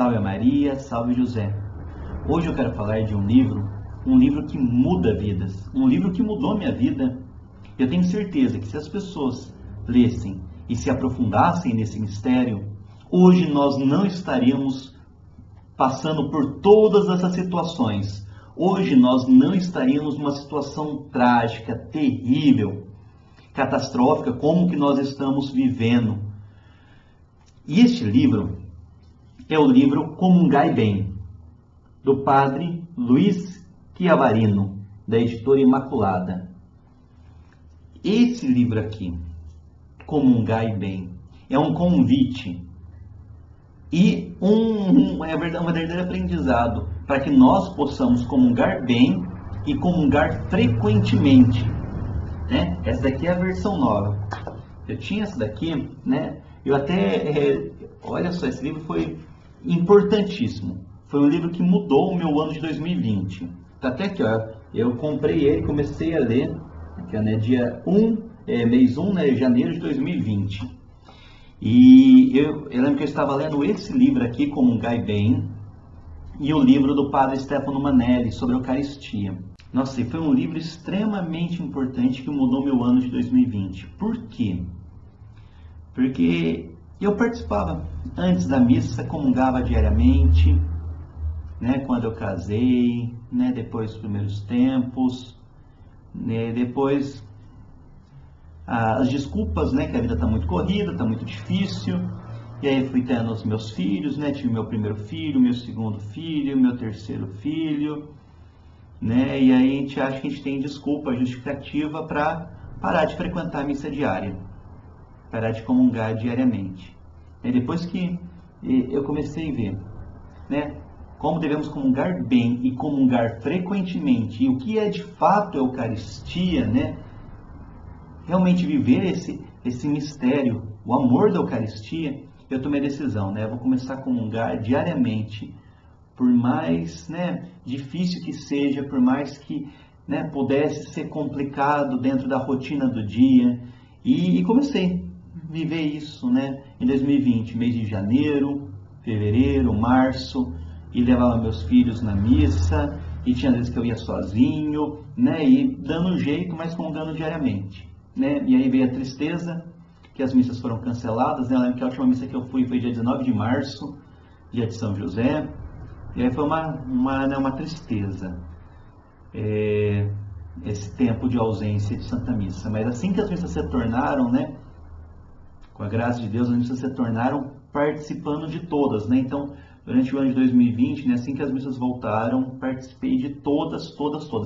Salve Maria, salve José. Hoje eu quero falar de um livro que muda vidas, um livro que mudou minha vida. Eu tenho certeza que se as pessoas lessem e se aprofundassem nesse mistério, hoje nós não estaríamos passando por todas essas situações. Hoje nós não estaríamos numa situação trágica, terrível, catastrófica, como que nós estamos vivendo. E este livro é o livro Comungai Bem, do padre Luiz Chiavarino, da editora Imaculada. Esse livro aqui, Comungai Bem, é um convite e um verdadeiro aprendizado para que nós possamos comungar bem e comungar frequentemente, né? Essa daqui é a versão nova. Eu tinha essa daqui, né? Eu até, olha só, esse livro foi importantíssimo. Foi um livro que mudou o meu ano de 2020. Tá até aqui, ó. Eu comprei ele, comecei a ler, aqui, ó, né? Dia 1, mês 1, né? Janeiro de 2020. E eu lembro que eu estava lendo esse livro aqui, Comungai Bem, e o livro do padre Stefano Manelli sobre a Eucaristia. Nossa, e foi um livro extremamente importante que mudou meu ano de 2020. Por quê? Porque eu participava antes da missa, comungava diariamente, né, quando eu casei, né, depois dos primeiros tempos, né, depois as desculpas, né, que a vida está muito corrida, está muito difícil, e aí fui tendo os meus filhos, né, tive meu primeiro filho, meu segundo filho, meu terceiro filho, né, e aí a gente acha que a gente tem desculpa justificativa para parar de frequentar a missa diária, parar de comungar diariamente. E depois que eu comecei a ver, né, como devemos comungar bem e comungar frequentemente, e o que é de fato a Eucaristia, né, realmente viver esse mistério, o amor da Eucaristia, eu tomei a decisão, né, eu vou começar a comungar diariamente, por mais, né, difícil que seja, por mais que, né, pudesse ser complicado dentro da rotina do dia, e comecei a viver isso, né, em 2020, mês de janeiro, fevereiro, março, e levava meus filhos na missa, e tinha vezes que eu ia sozinho, né, e dando um jeito, mas comungando diariamente, né, e aí veio a tristeza, que as missas foram canceladas, né, eu lembro que a última missa que eu fui foi dia 19 de março, dia de São José, e aí foi uma tristeza, esse tempo de ausência de Santa Missa, mas assim que as missas se tornaram, né, com a graça de Deus, as missas se tornaram participando de todas, né, então, durante o ano de 2020, né, assim que as missas voltaram, participei de todas,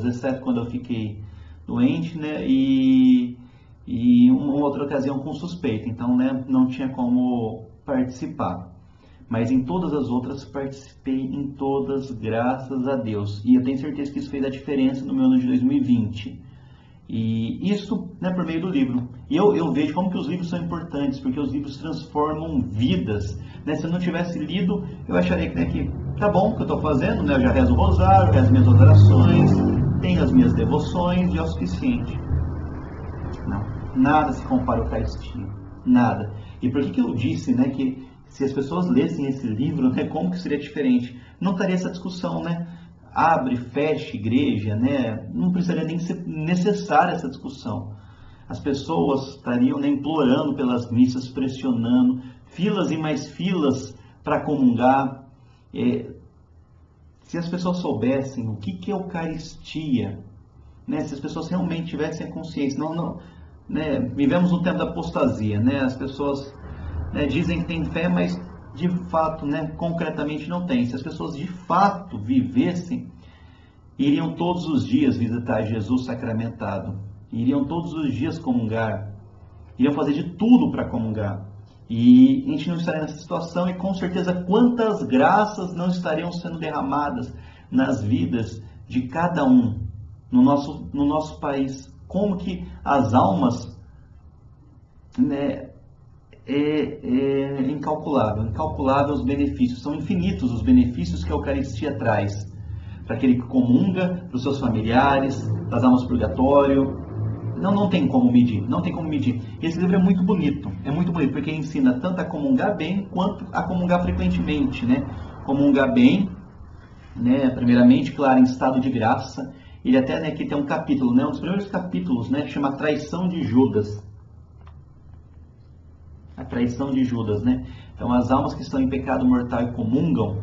exceto quando eu fiquei doente, né, e uma outra ocasião com suspeita, então, né, não tinha como participar. Mas em todas as outras participei, em todas, graças a Deus. E eu tenho certeza que isso fez a diferença no meu ano de 2020. E isso, né, por meio do livro. E eu vejo como que os livros são importantes, porque os livros transformam vidas, né? Se eu não tivesse lido, eu acharia que, né, que tá bom o que eu estou fazendo, né? Eu já rezo o rosário, rezo minhas orações, tenho as minhas devoções e é o suficiente. Não, nada se compara ao Eucaristia, nada. E por que eu disse, né, que se as pessoas lessem esse livro, né, como que seria diferente? Não estaria essa discussão, né? Abre, fecha igreja, né? Não precisaria nem ser necessária essa discussão. As pessoas estariam, né, implorando pelas missas, pressionando, filas e mais filas para comungar. Se as pessoas soubessem o que é Eucaristia, né? Se as pessoas realmente tivessem a consciência, né? Vivemos um tempo da apostasia, né? As pessoas, né, dizem que têm fé, mas de fato, né, concretamente não tem. Se as pessoas de fato vivessem, iriam todos os dias visitar Jesus sacramentado, iriam todos os dias comungar, iriam fazer de tudo para comungar. E a gente não estaria nessa situação, e com certeza quantas graças não estariam sendo derramadas nas vidas de cada um no nosso país. Como que as almas, né, incalculável os benefícios, são infinitos os benefícios que a Eucaristia traz para aquele que comunga, para os seus familiares, para as almas do purgatório. Não tem como medir, não tem como medir. Esse livro é muito bonito, porque ensina tanto a comungar bem quanto a comungar frequentemente, né? comungar bem, né? Primeiramente, claro, em estado de graça. Ele até, né, aqui tem um capítulo, né, um dos primeiros capítulos, né, que chama Traição de Judas. A traição de Judas, né? Então, as almas que estão em pecado mortal e comungam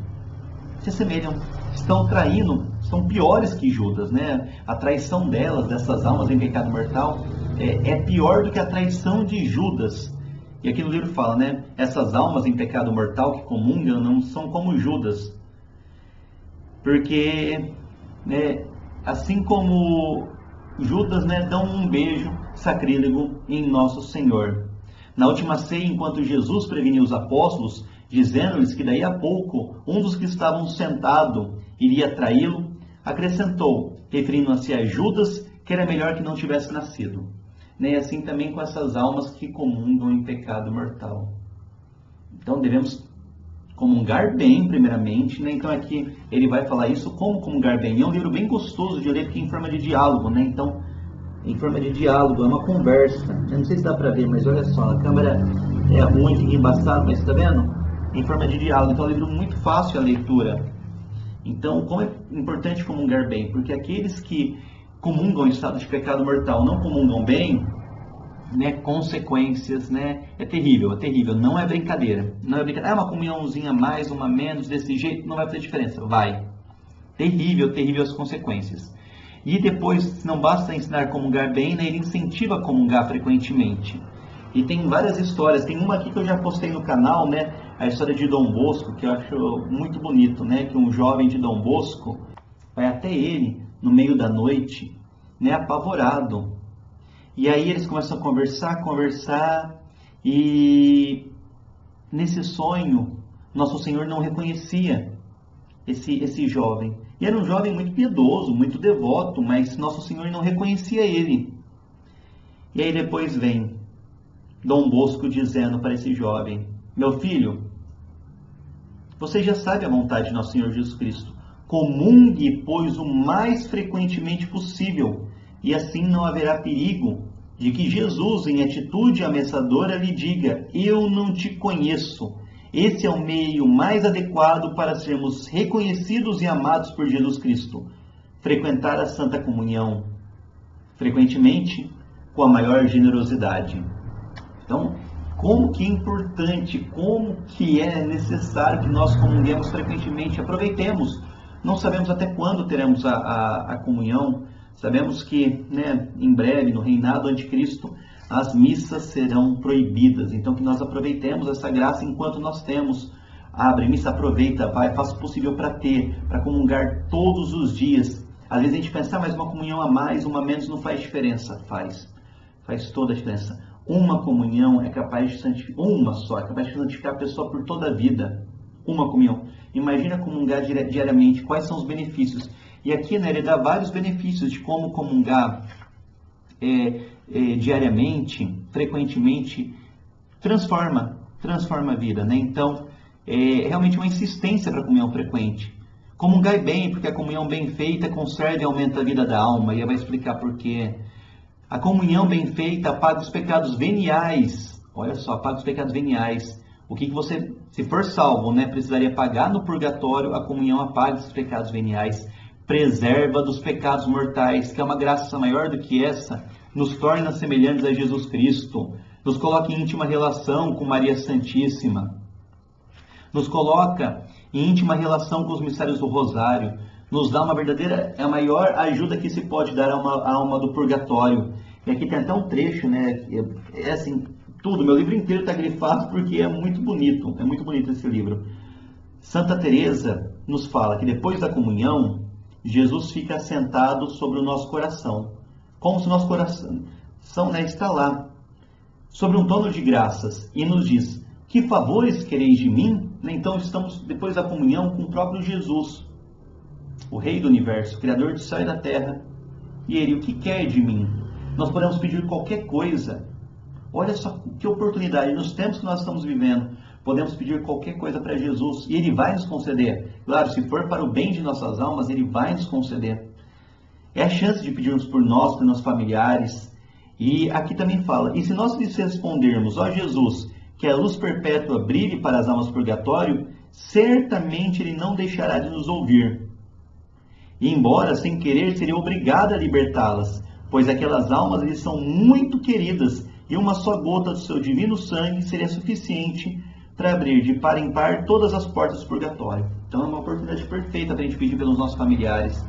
se assemelham, estão traindo, são piores que Judas, né? A traição delas, dessas almas em pecado mortal, é pior do que a traição de Judas. E aqui no livro fala, né? Essas almas em pecado mortal que comungam não são como Judas, porque, né, assim como Judas, né, dão um beijo sacrílego em Nosso Senhor. Na última ceia, enquanto Jesus prevenia os apóstolos, dizendo-lhes que daí a pouco um dos que estavam sentado iria traí-lo, acrescentou, referindo-se a Judas, que era melhor que não tivesse nascido. E assim também com essas almas que comungam em pecado mortal. Então devemos comungar bem, primeiramente, né? Então aqui ele vai falar isso, como comungar bem. E é um livro bem gostoso de ler, porque é em forma de diálogo, né? Então, em forma de diálogo, é uma conversa. Eu não sei se dá para ver, mas olha só, a câmera é ruim, fica embaçado, mas está vendo? Em forma de diálogo. Então é um livro muito fácil a leitura. Então, como é importante comungar bem? Porque aqueles que comungam em estado de pecado mortal, não comungam bem, né, consequências, né, é terrível, não é brincadeira, não é brincadeira, uma comunhãozinha a mais, uma a menos, desse jeito, não vai fazer diferença, vai, terrível as consequências. E depois, não basta ensinar a comungar bem, né, ele incentiva a comungar frequentemente. E tem várias histórias, tem uma aqui que eu já postei no canal, né, a história de Dom Bosco, que eu acho muito bonito, né, que um jovem de Dom Bosco vai até ele, no meio da noite, né, apavorado. E aí eles começam a conversar, e nesse sonho, Nosso Senhor não reconhecia esse jovem. E era um jovem muito piedoso, muito devoto, mas Nosso Senhor não reconhecia ele. E aí depois vem Dom Bosco dizendo para esse jovem, meu filho, você já sabe a vontade de Nosso Senhor Jesus Cristo. Comungue, pois, o mais frequentemente possível, e assim não haverá perigo de que Jesus, em atitude ameaçadora, lhe diga, eu não te conheço. Esse é o meio mais adequado para sermos reconhecidos e amados por Jesus Cristo. Frequentar a Santa Comunhão, frequentemente, com a maior generosidade. Então, como que é importante, como que é necessário que nós comunguemos frequentemente, aproveitemos. Não sabemos até quando teremos a comunhão, sabemos que, né, em breve, no reinado do anticristo, as missas serão proibidas. Então, que nós aproveitemos essa graça enquanto nós temos. Abre missa, aproveita, vai, faça o possível para ter, para comungar todos os dias. Às vezes a gente pensa, mas uma comunhão a mais, uma a menos não faz diferença. Faz toda a diferença. Uma comunhão é capaz de santificar, uma só, é capaz de santificar a pessoa por toda a vida. Uma comunhão. Imagina comungar diariamente, quais são os benefícios. E aqui, né, ele dá vários benefícios de como comungar diariamente, frequentemente, transforma a vida, né? Então, é realmente uma insistência para a comunhão frequente. Comungai bem, porque a comunhão bem feita conserva e aumenta a vida da alma. E ele vai explicar por quê. A comunhão bem feita apaga os pecados veniais. Olha só, apaga os pecados veniais. O que você, se for salvo, né, precisaria pagar no purgatório, a comunhão apaga os pecados veniais. Preserva dos pecados mortais, que é uma graça maior do que essa, nos torna semelhantes a Jesus Cristo, nos coloca em íntima relação com Maria Santíssima, nos coloca em íntima relação com os mistérios do Rosário, nos dá uma verdadeira, é a maior ajuda que se pode dar à alma do purgatório. E aqui tem até um trecho, né, é assim, tudo, meu livro inteiro está grifado porque é muito bonito esse livro. Santa Teresa nos fala que depois da comunhão, Jesus fica sentado sobre o nosso coração, como se o nosso coração, né, está lá, sobre um trono de graças, e nos diz, que favores quereis de mim? Então estamos, depois da comunhão, com o próprio Jesus, o Rei do Universo, Criador do céu e da terra, e Ele, o que quer de mim? Nós podemos pedir qualquer coisa. Olha só que oportunidade, nos tempos que nós estamos vivendo, podemos pedir qualquer coisa para Jesus, e Ele vai nos conceder. Claro, se for para o bem de nossas almas, Ele vai nos conceder. É a chance de pedirmos por nós, por nossos familiares. E aqui também fala, e se nós lhes respondermos, ó Jesus, que a luz perpétua brilhe para as almas do purgatório, certamente Ele não deixará de nos ouvir. E embora sem querer seria obrigado a libertá-las, pois aquelas almas lhes são muito queridas e uma só gota do seu divino sangue seria suficiente para abrir de par em par todas as portas do purgatório. Então é uma oportunidade perfeita para a gente pedir pelos nossos familiares.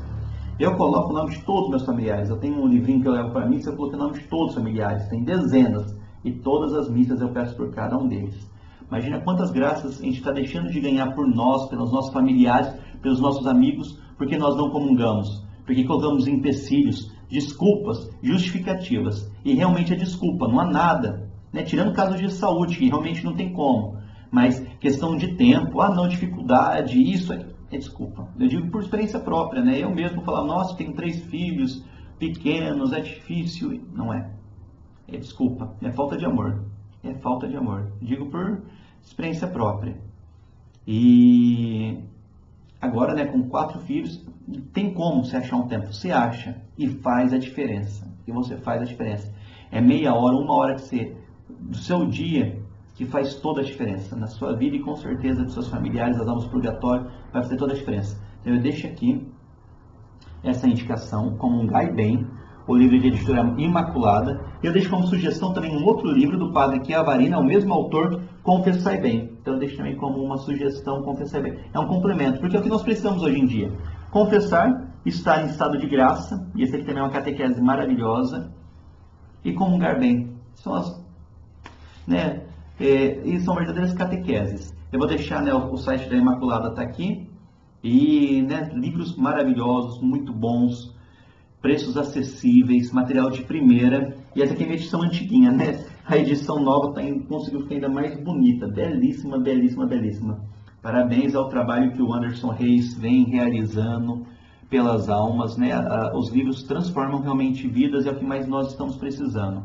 Eu coloco o nome de todos os meus familiares. Eu tenho um livrinho que eu levo para a missa, eu coloquei o nome de todos os familiares. Tem dezenas. E todas as missas eu peço por cada um deles. Imagina quantas graças a gente está deixando de ganhar por nós, pelos nossos familiares, pelos nossos amigos, porque nós não comungamos. Porque colocamos empecilhos, desculpas, justificativas. E realmente é desculpa, não há nada. Né? Tirando casos de saúde, que realmente não tem como. Mas questão de tempo, não, dificuldade, isso é desculpa. Eu digo por experiência própria, né? Eu mesmo falo, nossa, tenho 3 filhos pequenos, é difícil. Não é. É desculpa, é falta de amor. É falta de amor. Eu digo por experiência própria. E agora, né, com 4 filhos, tem como você achar um tempo. Você acha e faz a diferença. E você faz a diferença. É meia hora, 1 hora que você, do seu dia, que faz toda a diferença na sua vida e com certeza dos seus familiares, das almas do purgatório, vai fazer toda a diferença. Então eu deixo aqui essa indicação, Comungai Bem, o livro de editora Imaculada. Eu deixo como sugestão também um outro livro do padre Chiavarina, o mesmo autor, Confessai Bem. Então eu deixo também como uma sugestão, Confessai Bem. É um complemento, porque é o que nós precisamos hoje em dia. Confessar, estar em estado de graça, e esse aqui também é uma catequese maravilhosa, e comungar bem. São as, né, e são verdadeiras catequeses. Eu vou deixar, né, o site da Imaculada está aqui, e, né, livros maravilhosos, muito bons, preços acessíveis, material de primeira, e essa aqui é a edição antiguinha, né? A edição nova conseguiu ficar ainda mais bonita, belíssima, belíssima, belíssima. Parabéns ao trabalho que o Anderson Reis vem realizando pelas almas, né? Os livros transformam realmente vidas, e é o que mais nós estamos precisando,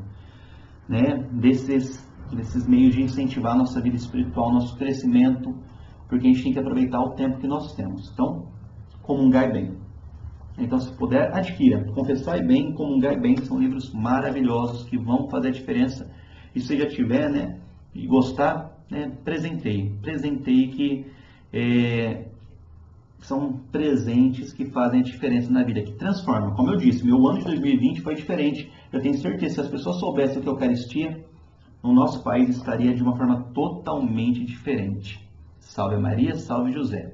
né? Desses meios de incentivar a nossa vida espiritual, nosso crescimento, porque a gente tem que aproveitar o tempo que nós temos. Então, comungai bem. Então, se puder, adquira. Confessai Bem, Comungai Bem, são livros maravilhosos que vão fazer a diferença. E se já tiver, né, e gostar, né, presenteie. Presenteie, que são presentes que fazem a diferença na vida, que transformam. Como eu disse, meu ano de 2020 foi diferente. Eu tenho certeza que se as pessoas soubessem o que é a Eucaristia, o nosso país estaria de uma forma totalmente diferente. Salve Maria, salve José.